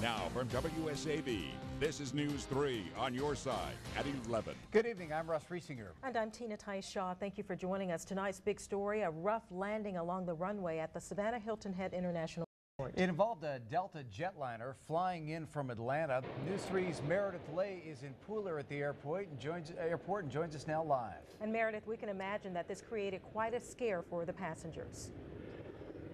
Now from WSAV, this is News 3 on your side at 11. Good evening, I'm Russ Riesinger. And I'm Tina Tice-Shaw. Thank you for joining us. Tonight's big story, a rough landing along the runway at the Savannah Hilton Head International Airport. It involved a Delta jetliner flying in from Atlanta. News 3's Meredith Lay is in Pooler at the airport and joins us now live. And Meredith, we can imagine that this created quite a scare for the passengers.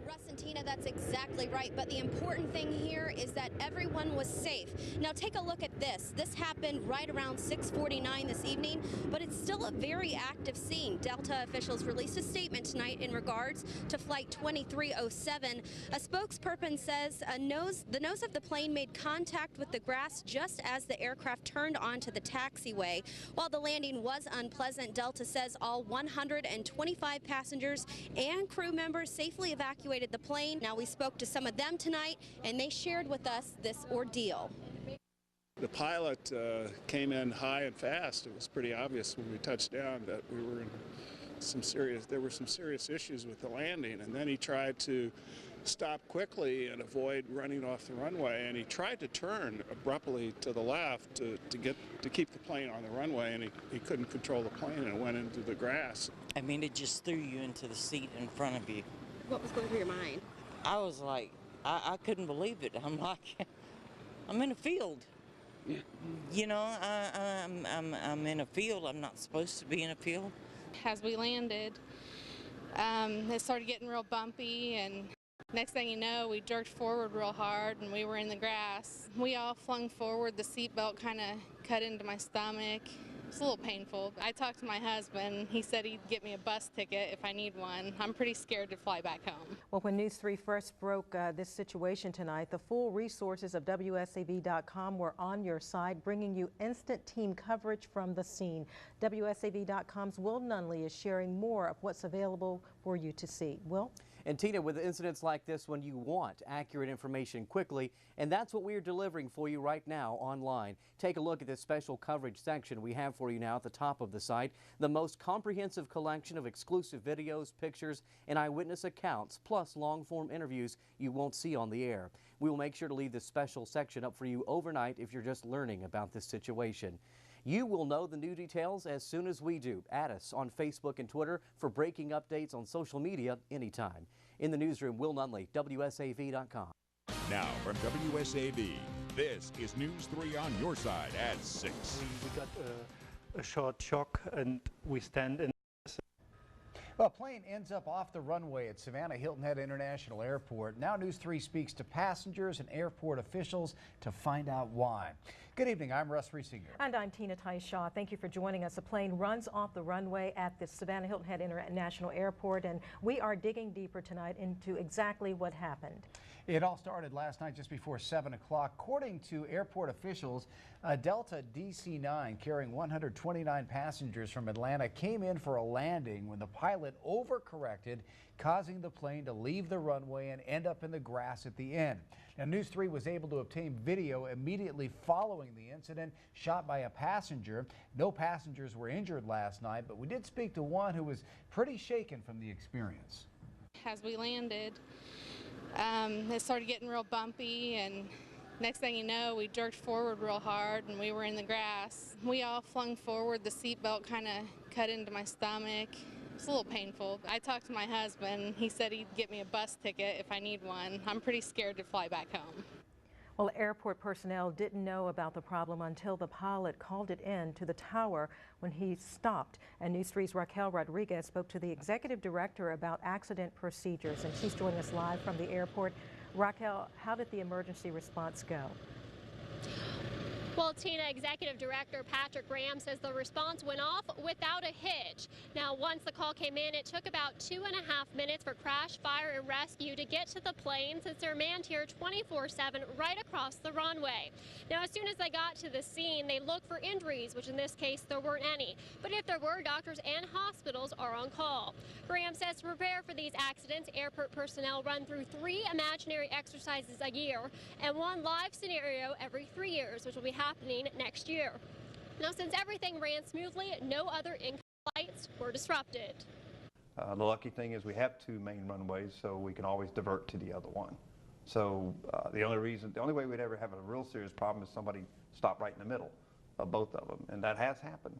Russ and Tina, that's exactly right. But the important thing here is that everyone was safe. Now take a look at this. This happened right around 6:49 this evening, but it's still a very active scene. Delta officials released a statement tonight in regards to Flight 2307. A spokesperson says the nose of the plane made contact with the grass just as the aircraft turned onto the taxiway. While the landing was unpleasant, Delta says all 125 passengers and crew members safely evacuated the plane. Now we spoke to some of them tonight, and they shared with us this ordeal. The pilot came in high and fast. It was pretty obvious when we touched down that there were some serious issues with the landing, and then he tried to stop quickly and avoid running off the runway, and he tried to turn abruptly to the left to keep the plane on the runway, and he couldn't control the plane and went into the grass. I mean, it just threw you into the seat in front of you. What was going through your mind? I was like, I couldn't believe it. I'm like, I'm in a field. Yeah. You know, I'm in a field. I'm not supposed to be in a field. As we landed, it started getting real bumpy, and next thing you know, we jerked forward real hard and we were in the grass. We all flung forward. The seatbelt kind of cut into my stomach. It's a little painful. I talked to my husband. He said he'd get me a bus ticket if I need one. I'm pretty scared to fly back home. Well, when News 3 first broke this situation tonight, the full resources of WSAV.com were on your side, bringing you instant team coverage from the scene. WSAV.com's Will Nunley is sharing more of what's available for you to see. Will? And Tina, with incidents like this, when you want accurate information quickly, and that's what we're delivering for you right now online. Take a look at this special coverage section we have for you now at the top of the site. The most comprehensive collection of exclusive videos, pictures, and eyewitness accounts, plus long-form interviews you won't see on the air. We will make sure to leave this special section up for you overnight if you're just learning about this situation. You will know the new details as soon as we do. Add us on Facebook and Twitter for breaking updates on social media anytime. In the newsroom, Will Nunley, WSAV.com. Now from WSAV, this is News 3 on your side at 6. We got a short shock and we stand in. Well, a plane ends up off the runway at Savannah Hilton Head International Airport. Now News 3 speaks to passengers and airport officials to find out why. Good evening, I'm Russ Riesinger. And I'm Tina Tice-Shaw. Thank you for joining us. A plane runs off the runway at the Savannah Hilton Head International Airport, and we are digging deeper tonight into exactly what happened. It all started last night just before 7 o'clock. According to airport officials, a Delta DC-9 carrying 129 passengers from Atlanta came in for a landing when the pilot overcorrected, causing the plane to leave the runway and end up in the grass at the end. Now, News 3 was able to obtain video immediately following the incident, shot by a passenger. No passengers were injured last night, but we did speak to one who was pretty shaken from the experience. As we landed, it started getting real bumpy, and next thing you know, we jerked forward real hard and we were in the grass. We all flung forward. The seatbelt kind of cut into my stomach. It's a little painful. I talked to my husband. He said he'd get me a bus ticket if I need one. I'm pretty scared to fly back home. Well, airport personnel didn't know about the problem until the pilot called it in to the tower when he stopped. And News 3's Raquel Rodriguez spoke to the executive director about accident procedures, and she's joining us live from the airport. Raquel, how did the emergency response go? Well, Tina, Executive Director Patrick Graham says the response went off without a hitch. Now, once the call came in, it took about 2.5 minutes for crash, fire, and rescue to get to the plane, since they're manned here 24/7 right across the runway. Now, as soon as they got to the scene, they looked for injuries, which in this case there weren't any. But if there were, doctors and hospitals are on call. Graham says to prepare for these accidents, airport personnel run through 3 imaginary exercises a year and 1 live scenario every 3 years, which will be happening next year. Now, since everything ran smoothly, no other incoming flights were disrupted. The lucky thing is we have 2 main runways, so we can always divert to the other one. So the only way we'd ever have a real serious problem is somebody stop right in the middle of both of them, and that has happened.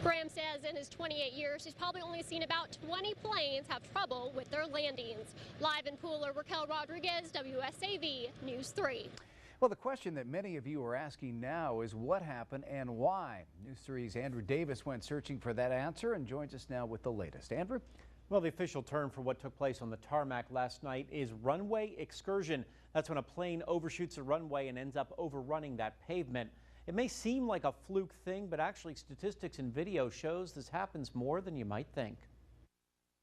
Graham says in his 28 years, he's probably only seen about 20 planes have trouble with their landings. Live in Pooler, Raquel Rodriguez, WSAV News 3. Well, the question that many of you are asking now is what happened and why? News 3's Andrew Davis went searching for that answer and joins us now with the latest. Andrew? Well, the official term for what took place on the tarmac last night is runway excursion. That's when a plane overshoots a runway and ends up overrunning that pavement. It may seem like a fluke thing, but actually statistics and video shows this happens more than you might think.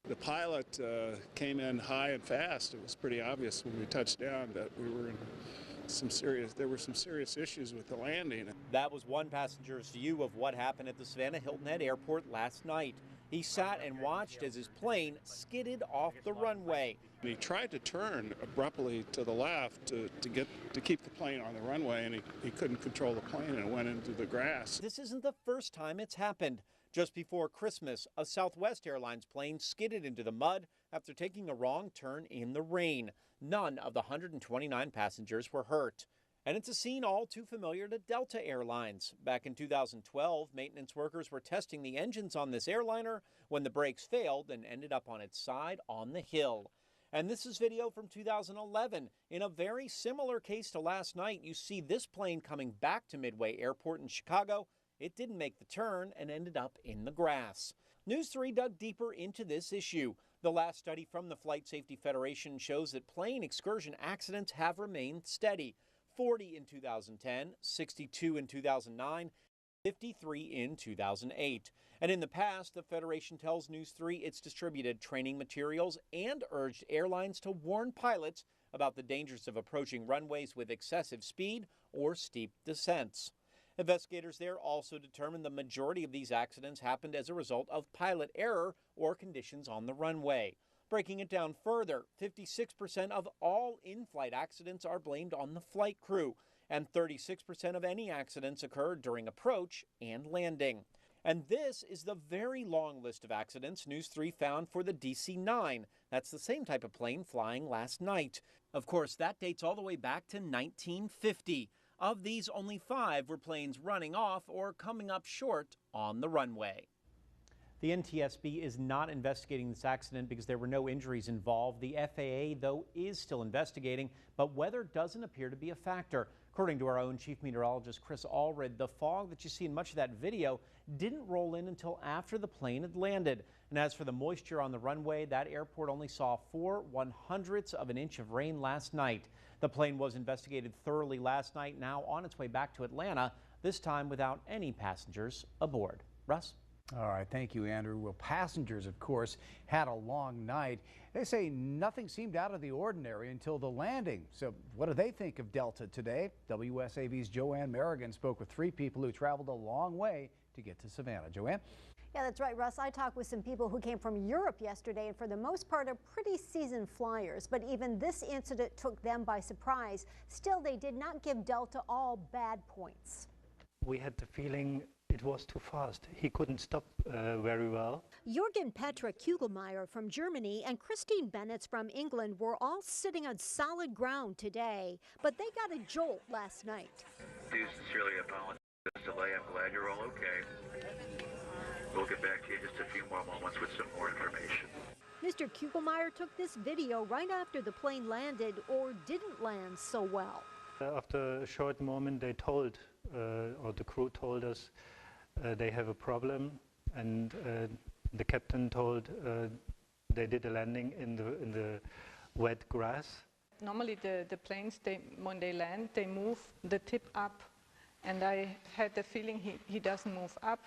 The pilot came in high and fast. It was pretty obvious when we touched down that there were some serious issues with the landing. That was one passenger's view of what happened at the Savannah Hilton Head Airport last night. He sat and watched as his plane skidded off the runway. He tried to turn abruptly to the left to keep the plane on the runway, and he couldn't control the plane and went into the grass. This isn't the first time it's happened. Just before Christmas, a Southwest Airlines plane skidded into the mud after taking a wrong turn in the rain. None of the 129 passengers were hurt. And it's a scene all too familiar to Delta Airlines. Back in 2012, maintenance workers were testing the engines on this airliner when the brakes failed and ended up on its side on the hill. And this is video from 2011. In a very similar case to last night, you see this plane coming back to Midway Airport in Chicago. It didn't make the turn and ended up in the grass. News 3 dug deeper into this issue. The last study from the Flight Safety Federation shows that plane excursion accidents have remained steady. 40 in 2010, 62 in 2009, 53 in 2008. And in the past, the Federation tells News 3 it's distributed training materials and urged airlines to warn pilots about the dangers of approaching runways with excessive speed or steep descents. Investigators there also determined the majority of these accidents happened as a result of pilot error or conditions on the runway. Breaking it down further, 56% of all in-flight accidents are blamed on the flight crew, and 36% of any accidents occur during approach and landing. And this is the very long list of accidents News 3 found for the DC-9. That's the same type of plane flying last night. Of course, that dates all the way back to 1950. Of these, only 5 were planes running off or coming up short on the runway. The NTSB is not investigating this accident because there were no injuries involved. The FAA, though, is still investigating, but weather doesn't appear to be a factor. According to our own Chief Meteorologist Chris Allred, the fog that you see in much of that video didn't roll in until after the plane had landed. And as for the moisture on the runway, that airport only saw 4/100ths of an inch of rain last night. The plane was investigated thoroughly last night, now on its way back to Atlanta, this time without any passengers aboard. Russ? All right, thank you, Andrew. Well, passengers, of course, had a long night. They say nothing seemed out of the ordinary until the landing. So what do they think of Delta today? WSAV's Joanne Merrigan spoke with 3 people who traveled a long way to get to Savannah. Joanne? Yeah, that's right, Russ. I talked with some people who came from Europe yesterday and for the most part are pretty seasoned flyers. But even this incident took them by surprise. Still, they did not give Delta all bad points. We had the feeling it was too fast. He couldn't stop very well. Jürgen Petra Kugelmeier from Germany and Christine Bennett from England were all sitting on solid ground today, but they got a jolt last night. I do sincerely apologize for this delay. I'm glad you're all okay. We'll get back to you in just a few more moments with some more information. Mr. Kugelmeier took this video right after the plane landed or didn't land so well. After a short moment, they told, or the crew told us, they have a problem, and the captain told they did a landing in the wet grass. Normally the planes, when they land, they move the tip up, and I had the feeling he doesn't move up.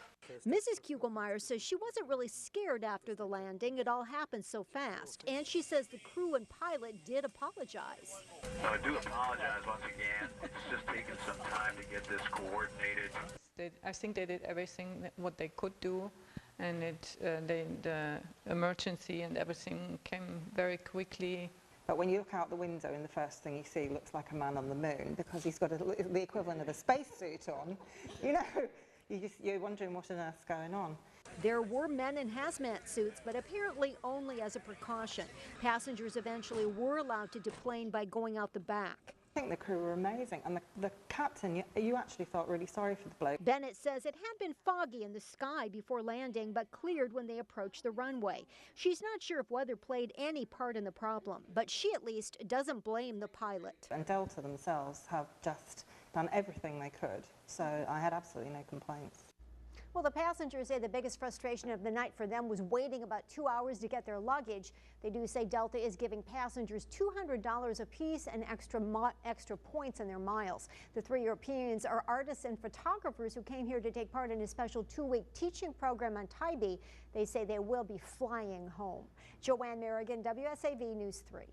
Mrs. Kugelmeier says she wasn't really scared after the landing. It all happened so fast, and she says the crew and pilot did apologize. I do apologize once again. It's just taken some time to get this coordinated. I think they did everything what they could do, and the emergency and everything came very quickly. But when you look out the window and the first thing you see looks like a man on the moon because he's got the equivalent of a spacesuit on, you know, you're wondering what on earth's going on. There were men in hazmat suits, but apparently only as a precaution. Passengers eventually were allowed to deplane by going out the back. I think the crew were amazing, and the captain, you actually felt really sorry for the bloke. Bennett says it had been foggy in the sky before landing, but cleared when they approached the runway. She's not sure if weather played any part in the problem, but she at least doesn't blame the pilot. And Delta themselves have just done everything they could, so I had absolutely no complaints. Well, the passengers say the biggest frustration of the night for them was waiting about 2 hours to get their luggage. They do say Delta is giving passengers $200 apiece and extra points in their miles. The 3 Europeans are artists and photographers who came here to take part in a special 2-week teaching program on Tybee. They say they will be flying home. Joanne Merrigan, WSAV News 3.